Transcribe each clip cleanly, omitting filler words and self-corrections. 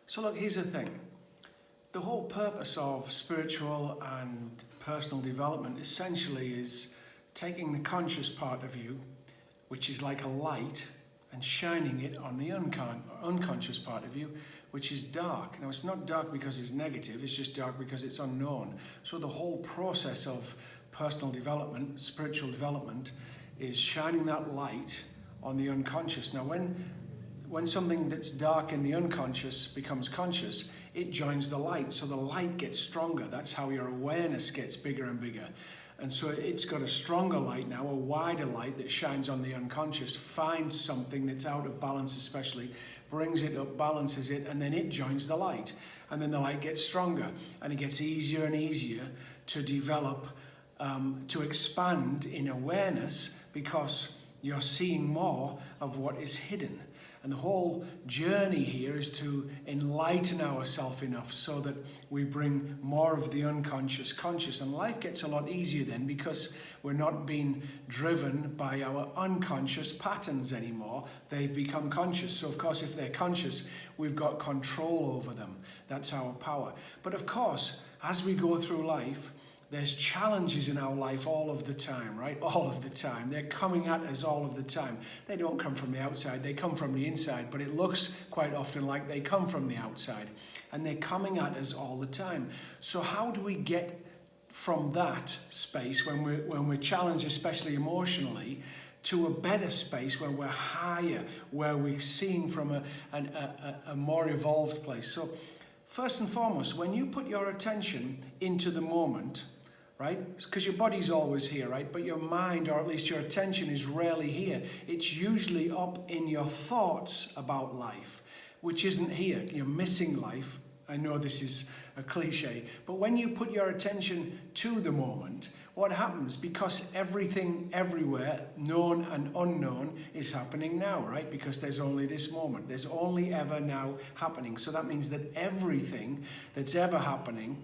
So look, here's the thing. The whole purpose of spiritual and personal development essentially is taking the conscious part of you, which is like a light, and shining it on the unconscious part of you, which is dark. Now, it's not dark because it's negative, it's just dark because it's unknown. So the whole process of personal development, spiritual development, is shining that light on the unconscious. Now, when something that's dark in the unconscious becomes conscious, it joins the light, so the light gets stronger. That's how your awareness gets bigger and bigger. And so it's got a stronger light now, a wider light that shines on the unconscious, finds something that's out of balance especially, brings it up, balances it, and then it joins the light. And then the light gets stronger, and it gets easier and easier to develop, to expand in awareness, because you're seeing more of what is hidden. And the whole journey here is to enlighten ourselves enough so that we bring more of the unconscious conscious. And life gets a lot easier then, because we're not being driven by our unconscious patterns anymore. They've become conscious. So of course, if they're conscious, we've got control over them. That's our power. But of course, as we go through life, there's challenges in our life all of the time, right? All of the time. They're coming at us all of the time. They don't come from the outside, they come from the inside, but it looks quite often like they come from the outside. And they're coming at us all the time. So how do we get from that space when we're challenged, especially emotionally, to a better space where we're higher, where we're seeing from a more evolved place? So first and foremost, when you put your attention into the moment, right? Because your body's always here, right? But your mind, or at least your attention, is rarely here. It's usually up in your thoughts about life, which isn't here. You're missing life. I know this is a cliche, but when you put your attention to the moment, what happens? Because everything everywhere, known and unknown, is happening now, right? Because there's only this moment. There's only ever now happening. So that means that everything that's ever happening,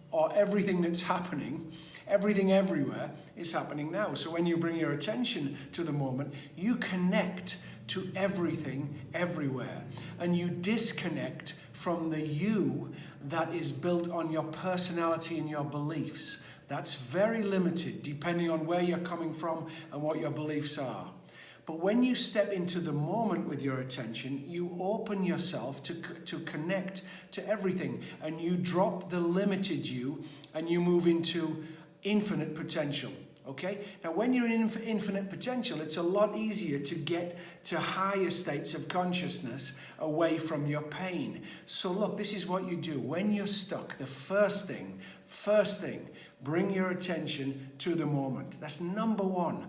or everything that's happening, everything everywhere, is happening now. So when you bring your attention to the moment, you connect to everything everywhere, and you disconnect from the you that is built on your personality and your beliefs. That's very limited, depending on where you're coming from and what your beliefs are. But when you step into the moment with your attention, you open yourself to connect to everything, and you drop the limited you, and you move into infinite potential. Okay? Now, when you're in infinite potential, it's a lot easier to get to higher states of consciousness away from your pain. So look, this is what you do. When you're stuck, the first thing, bring your attention to the moment. That's number one.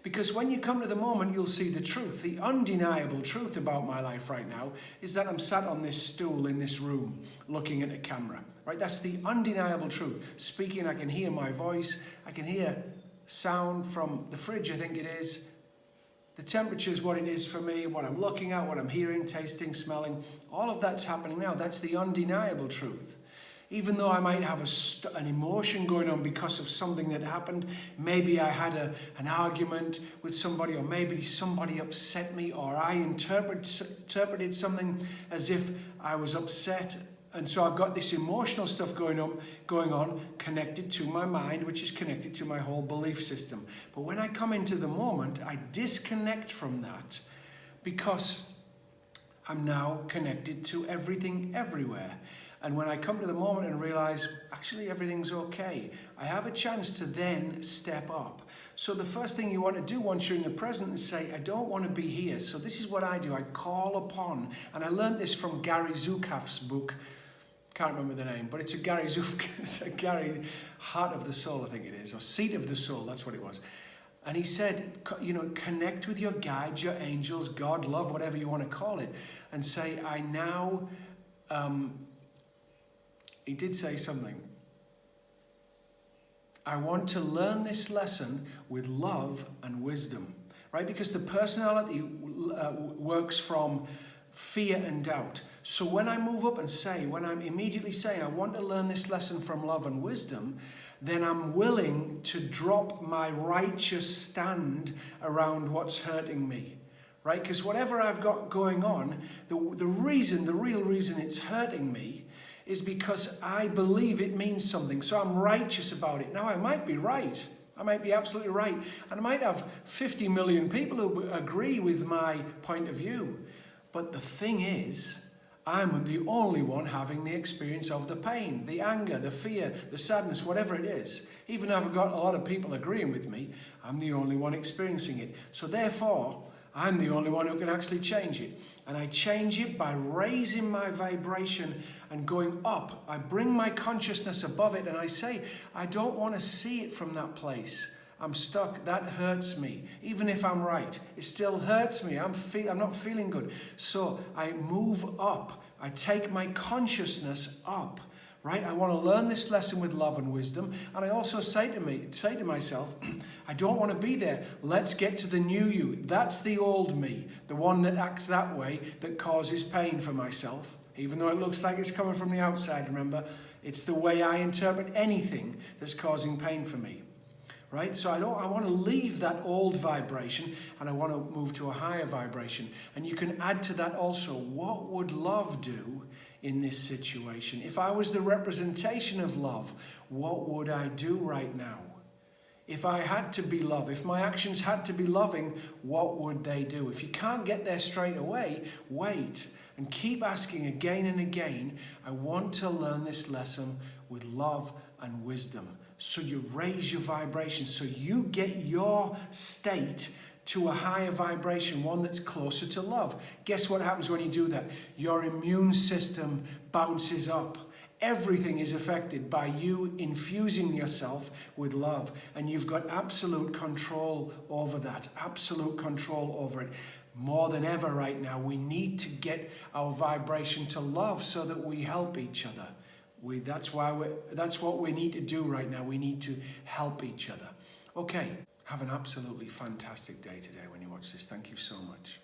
Because when you come to the moment, you'll see the truth. The undeniable truth about my life right now is that I'm sat on this stool in this room looking at a camera. Right? That's the undeniable truth. Speaking, I can hear my voice. I can hear sound from the fridge, I think it is. The temperature is what it is for me, what I'm looking at, what I'm hearing, tasting, smelling. All of that's happening now. That's the undeniable truth. Even though I might have an emotion going on because of something that happened, maybe I had an argument with somebody, or maybe somebody upset me, or I interpreted something as if I was upset. And so I've got this emotional stuff going on, connected to my mind, which is connected to my whole belief system. But when I come into the moment, I disconnect from that, because I'm now connected to everything everywhere. And when I come to the moment and realize, actually, everything's okay, I have a chance to then step up. So the first thing you want to do once you're in the present is say, I don't want to be here. So this is what I do. I call upon, and I learned this from Gary Zukav's book. Can't remember the name, but it's a Gary Heart of the Soul, I think it is, or Seat of the Soul, that's what it was. And he said, connect with your guides, your angels, God, love, whatever you want to call it, and say, I now... He did say something. I want to learn this lesson with love and wisdom, right? Because the personality works from fear and doubt. So when I move up and say, when I'm immediately saying, I want to learn this lesson from love and wisdom, then I'm willing to drop my righteous stand around what's hurting me, right? Because whatever I've got going on, the real reason it's hurting me is because I believe it means something. So I'm righteous about it. Now, I might be right. I might be absolutely right. And I might have 50 million people who agree with my point of view. But the thing is, I'm the only one having the experience of the pain, the anger, the fear, the sadness, whatever it is. Even if I've got a lot of people agreeing with me, I'm the only one experiencing it. So therefore, I'm the only one who can actually change it. And I change it by raising my vibration and going up. I bring my consciousness above it and I say, I don't want to see it from that place. I'm stuck. That hurts me. Even if I'm right, it still hurts me. I'm not feeling good. So I move up. I take my consciousness up. Right? I want to learn this lesson with love and wisdom. And I also say to myself, I don't want to be there. Let's get to the new you. That's the old me, the one that acts that way, that causes pain for myself. Even though it looks like it's coming from the outside, remember, it's the way I interpret anything that's causing pain for me. Right? So I want to leave that old vibration and I want to move to a higher vibration. And you can add to that also, what would love do in this situation? If I was the representation of love, what would I do right now? If I had to be love, if my actions had to be loving, what would they do? If you can't get there straight away, wait and keep asking again and again. I want to learn this lesson with love and wisdom. So you raise your vibration, so you get your state to a higher vibration, one that's closer to love. Guess what happens when you do that? Your immune system bounces up. Everything is affected by you infusing yourself with love. And you've got absolute control over that, absolute control over it. More than ever right now, we need to get our vibration to love so that we help each other. That's what we need to do right now. We need to help each other. Okay, have an absolutely fantastic day today when you watch this. Thank you so much.